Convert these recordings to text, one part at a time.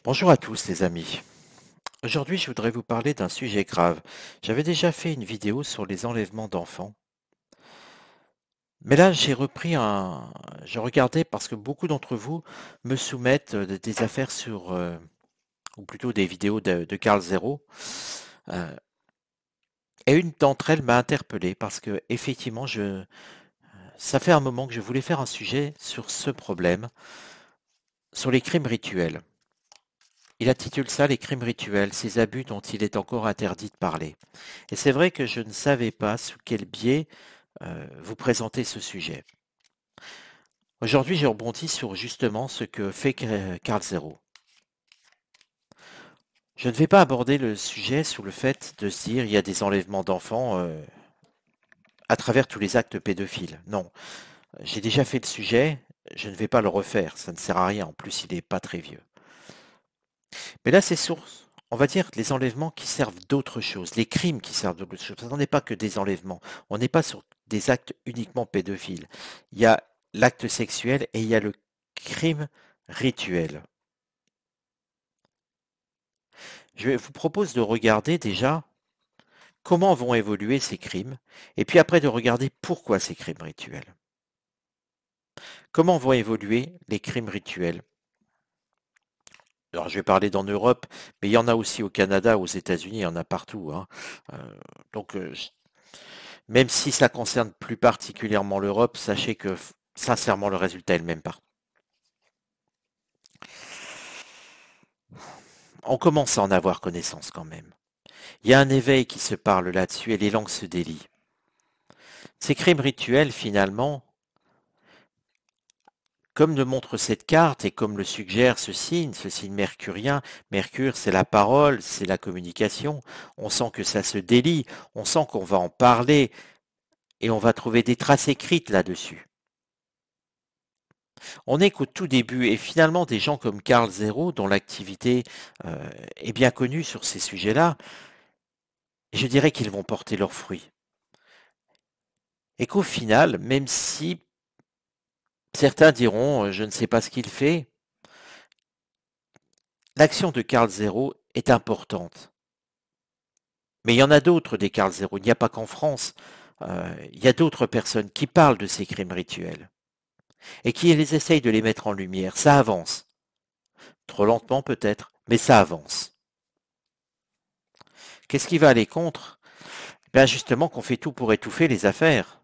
Bonjour à tous les amis. Aujourd'hui, je voudrais vous parler d'un sujet grave. J'avais déjà fait une vidéo sur les enlèvements d'enfants, mais là je regardais parce que beaucoup d'entre vous me soumettent des affaires ou plutôt des vidéos de Carl Zero, euh, et une d'entre elles m'a interpellé parce que effectivement, ça fait un moment que je voulais faire un sujet sur ce problème, sur les crimes rituels. Il intitule ça les crimes rituels, ces abus dont il est encore interdit de parler. Et c'est vrai que je ne savais pas sous quel biais vous présenter ce sujet. Aujourd'hui, j'ai rebondi sur justement ce que fait Carl Zero. Je ne vais pas aborder le sujet sous le fait de se dire il y a des enlèvements d'enfants à travers tous les actes pédophiles. Non, j'ai déjà fait le sujet, je ne vais pas le refaire, ça ne sert à rien, en plus il n'est pas très vieux. Mais là, c'est source. On va dire les enlèvements qui servent d'autre chose, les crimes qui servent d'autre chose. On n'est pas que des enlèvements. On n'est pas sur des actes uniquement pédophiles. Il y a l'acte sexuel et il y a le crime rituel. Je vous propose de regarder déjà comment vont évoluer ces crimes et puis après de regarder pourquoi ces crimes rituels. Comment vont évoluer les crimes rituels? Alors, je vais parler d'en Europe, mais il y en a aussi au Canada, aux États-Unis, il y en a partout, hein. Donc, même si ça concerne plus particulièrement l'Europe, sachez que sincèrement le résultat est le même partout. On commence à en avoir connaissance quand même. Il y a un éveil qui se parle là-dessus et les langues se délient. Ces crimes rituels, finalement, comme le montre cette carte et comme le suggère ce signe mercurien, Mercure c'est la parole, c'est la communication, on sent que ça se délie, on sent qu'on va en parler et on va trouver des traces écrites là-dessus. On n'est qu'au tout début et finalement des gens comme Carl Zero, dont l'activité est bien connue sur ces sujets-là, je dirais qu'ils vont porter leurs fruits. Et qu'au final, même si certains diront je ne sais pas ce qu'il fait, l'action de Carl Zero est importante. Mais il y en a d'autres des Carl Zero, il n'y a pas qu'en France, il y a d'autres personnes qui parlent de ces crimes rituels et qui les essayent de les mettre en lumière. Ça avance. Trop lentement peut-être, mais ça avance. Qu'est-ce qui va aller contre? Ben justement qu'on fait tout pour étouffer les affaires.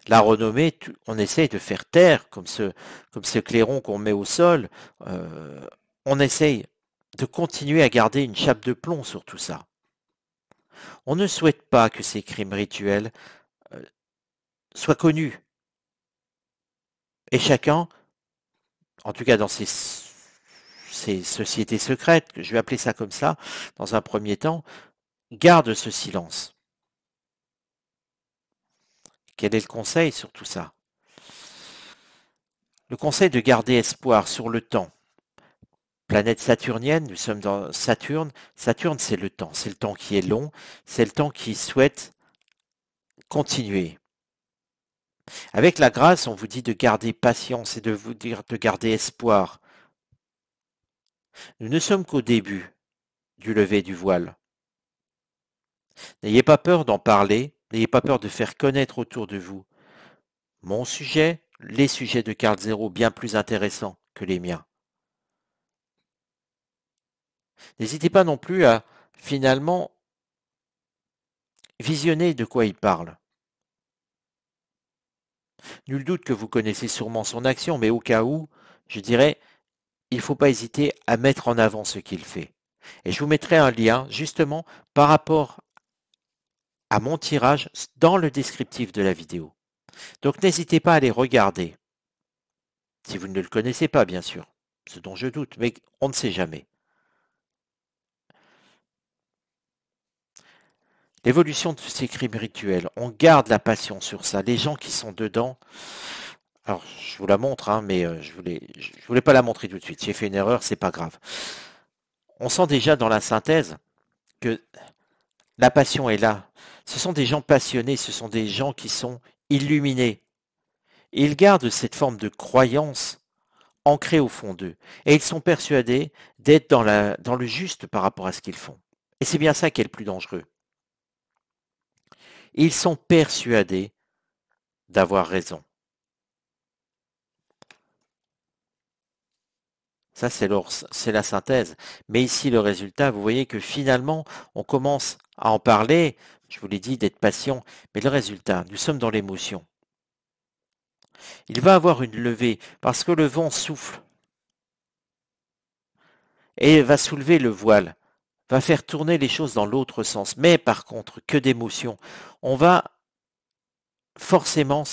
La renommée, on essaye de faire taire, comme ce clairon qu'on met au sol, on essaye de continuer à garder une chape de plomb sur tout ça. On ne souhaite pas que ces crimes rituels euh, soient connus. Et chacun, en tout cas dans ces sociétés secrètes, je vais appeler ça comme ça, dans un premier temps, garde ce silence. Quel est le conseil sur tout ça? Le conseil de garder espoir sur le temps. Planète saturnienne, nous sommes dans Saturne. Saturne, c'est le temps qui est long, c'est le temps qui souhaite continuer. Avec la grâce, on vous dit de garder patience et de vous dire de garder espoir. Nous ne sommes qu'au début du lever du voile. N'ayez pas peur d'en parler, n'ayez pas peur de faire connaître autour de vous mon sujet, les sujets de Carl Zero bien plus intéressants que les miens. N'hésitez pas non plus à finalement visionner de quoi il parle. Nul doute que vous connaissez sûrement son action, mais au cas où, je dirais, il ne faut pas hésiter à mettre en avant ce qu'il fait. Et je vous mettrai un lien justement par rapport à mon tirage dans le descriptif de la vidéo. Donc n'hésitez pas à les regarder, si vous ne le connaissez pas bien sûr, ce dont je doute, mais on ne sait jamais. L'évolution de ces crimes rituels, on garde la passion sur ça. Les gens qui sont dedans, alors je vous la montre, hein, mais je voulais pas la montrer tout de suite. J'ai fait une erreur, c'est pas grave. On sent déjà dans la synthèse que la passion est là. Ce sont des gens passionnés, ce sont des gens qui sont illuminés. Et ils gardent cette forme de croyance ancré au fond d'eux. Et ils sont persuadés d'être dans le juste par rapport à ce qu'ils font. Et c'est bien ça qui est le plus dangereux. Ils sont persuadés d'avoir raison. Ça, c'est la synthèse. Mais ici, le résultat, vous voyez que finalement, on commence à en parler. Je vous l'ai dit, d'être patient. Mais le résultat, nous sommes dans l'émotion. Il va avoir une levée parce que le vent souffle et va soulever le voile, va faire tourner les choses dans l'autre sens. Mais par contre, que d'émotion. On va forcément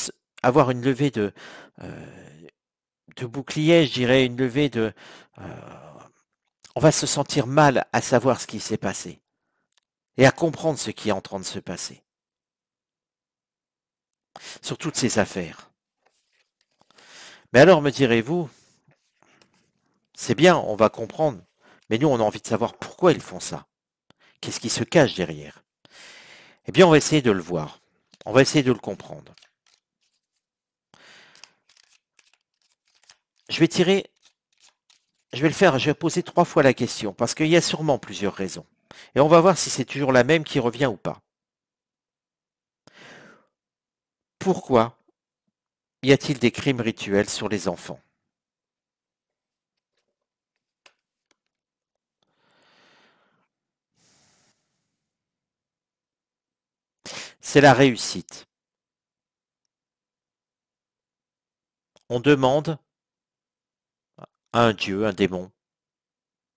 avoir une levée de bouclier, je dirais, une levée de... on va se sentir mal à savoir ce qui s'est passé et à comprendre ce qui est en train de se passer sur toutes ces affaires. Mais alors, me direz-vous, c'est bien, on va comprendre, mais nous, on a envie de savoir pourquoi ils font ça. Qu'est-ce qui se cache derrière? Eh bien, on va essayer de le voir. On va essayer de le comprendre. Je vais tirer, je vais poser 3 fois la question, parce qu'il y a sûrement plusieurs raisons. Et on va voir si c'est toujours la même qui revient ou pas. Pourquoi y a-t-il des crimes rituels sur les enfants? C'est la réussite. On demande à un dieu, un démon,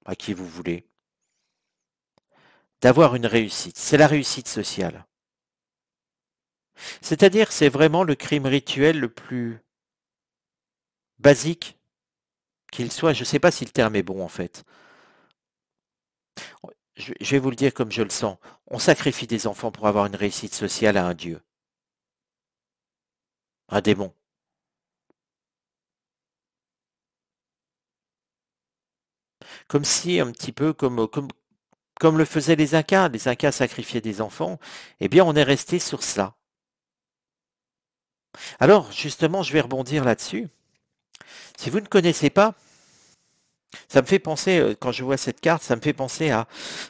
à qui vous voulez, d'avoir une réussite. C'est la réussite sociale. C'est-à-dire, c'est vraiment le crime rituel le plus basique qu'il soit. Je ne sais pas si le terme est bon en fait. Je vais vous le dire comme je le sens. On sacrifie des enfants pour avoir une réussite sociale à un dieu, un démon. Comme si, un petit peu comme le faisaient les Incas. Les Incas sacrifiaient des enfants. Eh bien, on est resté sur cela. Alors, justement, je vais rebondir là-dessus. Si vous ne connaissez pas, ça me fait penser, quand je vois cette carte, ça me fait penser à,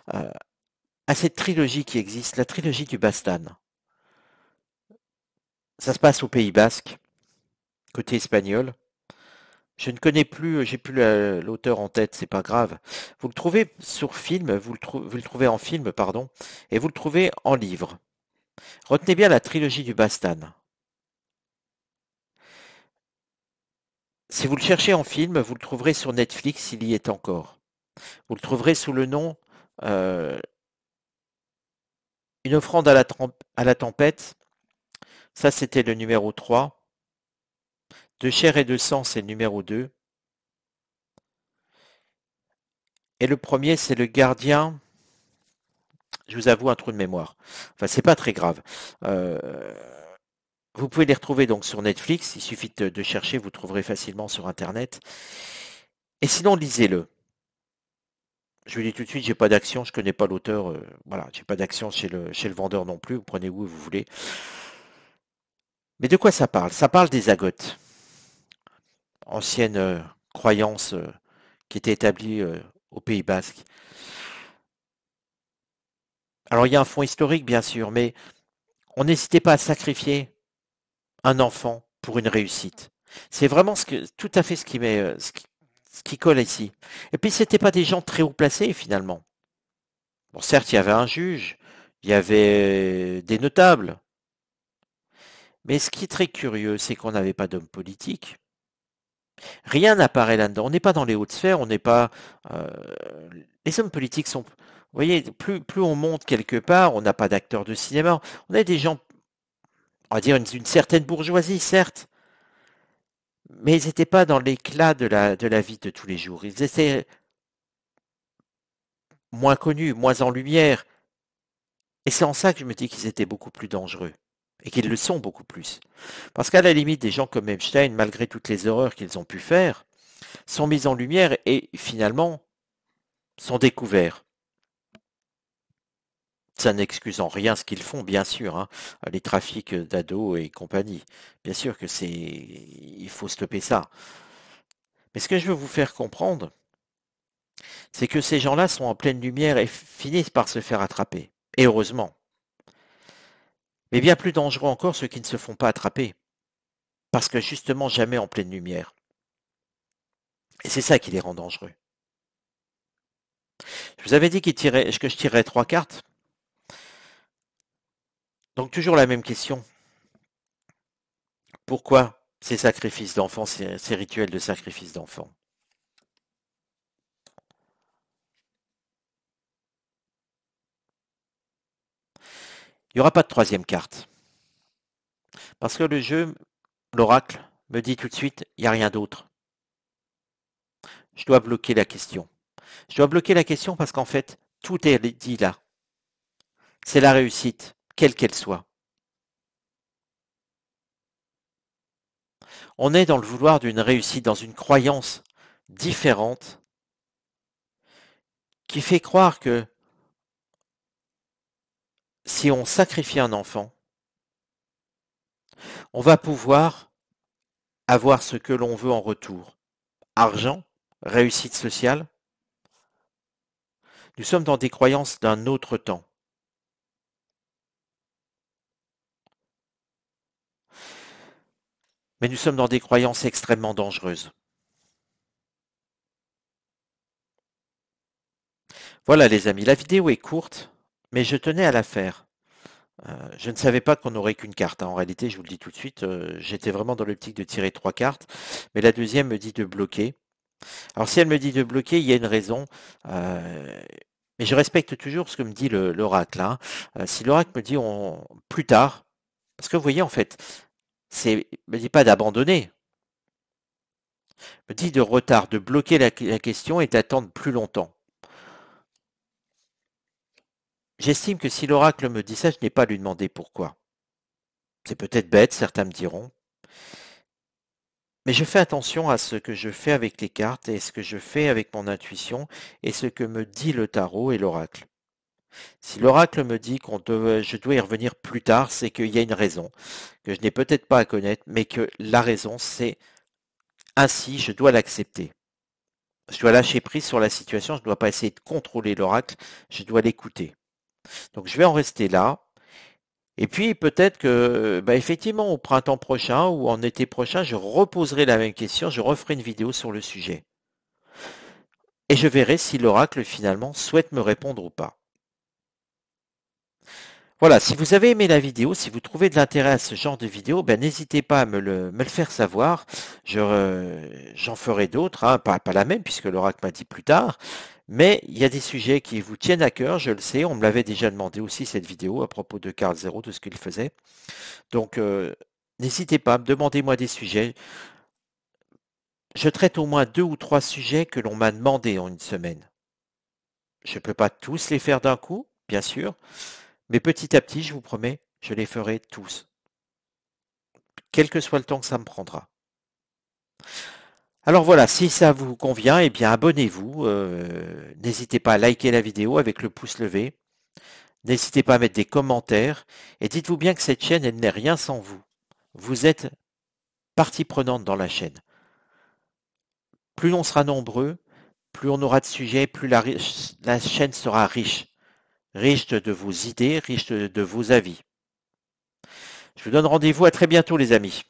à cette trilogie qui existe, la trilogie du Bastan. Ça se passe au Pays Basque, côté espagnol. Je ne connais plus, j'ai plus l'auteur en tête, c'est pas grave. Vous le trouvez sur film, vous le trouvez en film, pardon, et vous le trouvez en livre. Retenez bien la trilogie du Bastan. Si vous le cherchez en film, vous le trouverez sur Netflix s'il y est encore. Vous le trouverez sous le nom euh, Une offrande à la tempête. Ça, c'était le numéro 3. De chair et de sang, c'est le numéro 2. Et le premier, c'est le gardien. Je vous avoue un trou de mémoire. Enfin, c'est pas très grave. Euh, vous pouvez les retrouver donc sur Netflix. Il suffit de chercher, vous trouverez facilement sur Internet. Et sinon, lisez-le. Je vous dis tout de suite, j'ai pas d'action, je connais pas l'auteur. Voilà, j'ai pas d'action chez le vendeur non plus. Vous prenez où vous voulez. Mais de quoi ça parle? Ça parle des agotes, ancienne croyance qui était établie au Pays Basque. Alors il y a un fond historique bien sûr, mais on n'hésitait pas à sacrifier un enfant pour une réussite. C'est vraiment tout à fait ce qui colle ici. Et puis c'était pas des gens très haut placés finalement. Bon, certes, il y avait un juge, il y avait des notables, mais ce qui est très curieux, c'est qu'on n'avait pas d'homme politique. Rien n'apparaît là-dedans. On n'est pas dans les hautes sphères, on n'est pas. euh, les hommes politiques sont. Vous voyez, plus on monte quelque part, on n'a pas d'acteurs de cinéma. On a des gens, on va dire une certaine bourgeoisie, certes, mais ils n'étaient pas dans l'éclat de la vie de tous les jours. Ils étaient moins connus, moins en lumière. Et c'est en ça que je me dis qu'ils étaient beaucoup plus dangereux. Et qu'ils le sont beaucoup plus. Parce qu'à la limite, des gens comme Epstein, malgré toutes les horreurs qu'ils ont pu faire, sont mis en lumière et finalement sont découverts. Ça n'excuse en rien ce qu'ils font, bien sûr, hein, les trafics d'ados et compagnie. Bien sûr que il faut stopper ça. Mais ce que je veux vous faire comprendre, c'est que ces gens-là sont en pleine lumière et finissent par se faire attraper. Et heureusement. Mais bien plus dangereux encore ceux qui ne se font pas attraper. Parce que justement jamais en pleine lumière. Et c'est ça qui les rend dangereux. Je vous avais dit que je tirerais 3 cartes. Donc toujours la même question. Pourquoi ces sacrifices d'enfants, ces rituels de sacrifice d'enfants? Il n'y aura pas de troisième carte. Parce que le jeu, l'oracle, me dit tout de suite, il n'y a rien d'autre. Je dois bloquer la question. Je dois bloquer la question parce qu'en fait, tout est dit là. C'est la réussite, quelle qu'elle soit. On est dans le vouloir d'une réussite, dans une croyance différente qui fait croire que si on sacrifie un enfant, on va pouvoir avoir ce que l'on veut en retour. Argent, réussite sociale. Nous sommes dans des croyances d'un autre temps. Mais nous sommes dans des croyances extrêmement dangereuses. Voilà les amis, la vidéo est courte, mais je tenais à la faire. Je ne savais pas qu'on n'aurait qu'une carte, hein. En réalité, je vous le dis tout de suite, j'étais vraiment dans l'optique de tirer 3 cartes, mais la deuxième me dit de bloquer. Alors si elle me dit de bloquer, il y a une raison, mais je respecte toujours ce que me dit l'oracle, hein. Si l'oracle me dit plus tard, parce que vous voyez en fait, me dit pas d'abandonner, me dit de retard, de bloquer la question et d'attendre plus longtemps. J'estime que si l'oracle me dit ça, je n'ai pas à lui demander pourquoi. C'est peut-être bête, certains me diront. Mais je fais attention à ce que je fais avec les cartes et ce que je fais avec mon intuition et ce que me dit le tarot et l'oracle. Si l'oracle me dit je dois y revenir plus tard, c'est qu'il y a une raison, que je n'ai peut-être pas à connaître, mais que la raison, c'est ainsi, je dois l'accepter. Je dois lâcher prise sur la situation, je ne dois pas essayer de contrôler l'oracle, je dois l'écouter. Donc je vais en rester là. Et puis peut-être que, effectivement, au printemps prochain ou en été prochain, je reposerai la même question, je referai une vidéo sur le sujet. Et je verrai si l'oracle finalement souhaite me répondre ou pas. Voilà, si vous avez aimé la vidéo, si vous trouvez de l'intérêt à ce genre de vidéo, n'hésitez pas à me le faire savoir. J'en ferai d'autres, hein, pas la même puisque l'oracle m'a dit plus tard. Mais il y a des sujets qui vous tiennent à cœur, je le sais. On me l'avait déjà demandé aussi cette vidéo à propos de Carl Zero, de ce qu'il faisait. Donc, n'hésitez pas, demandez-moi des sujets. Je traite au moins 2 ou 3 sujets que l'on m'a demandé en une semaine. Je ne peux pas tous les faire d'un coup, bien sûr, mais petit à petit, je vous promets, je les ferai tous, quel que soit le temps que ça me prendra. Alors voilà, si ça vous convient, eh bien abonnez-vous. N'hésitez pas à liker la vidéo avec le pouce levé. N'hésitez pas à mettre des commentaires. Et dites-vous bien que cette chaîne, elle n'est rien sans vous. Vous êtes partie prenante dans la chaîne. Plus on sera nombreux, plus on aura de sujets, plus la chaîne sera riche. Riche de vos idées, riche de vos avis. Je vous donne rendez-vous à très bientôt les amis.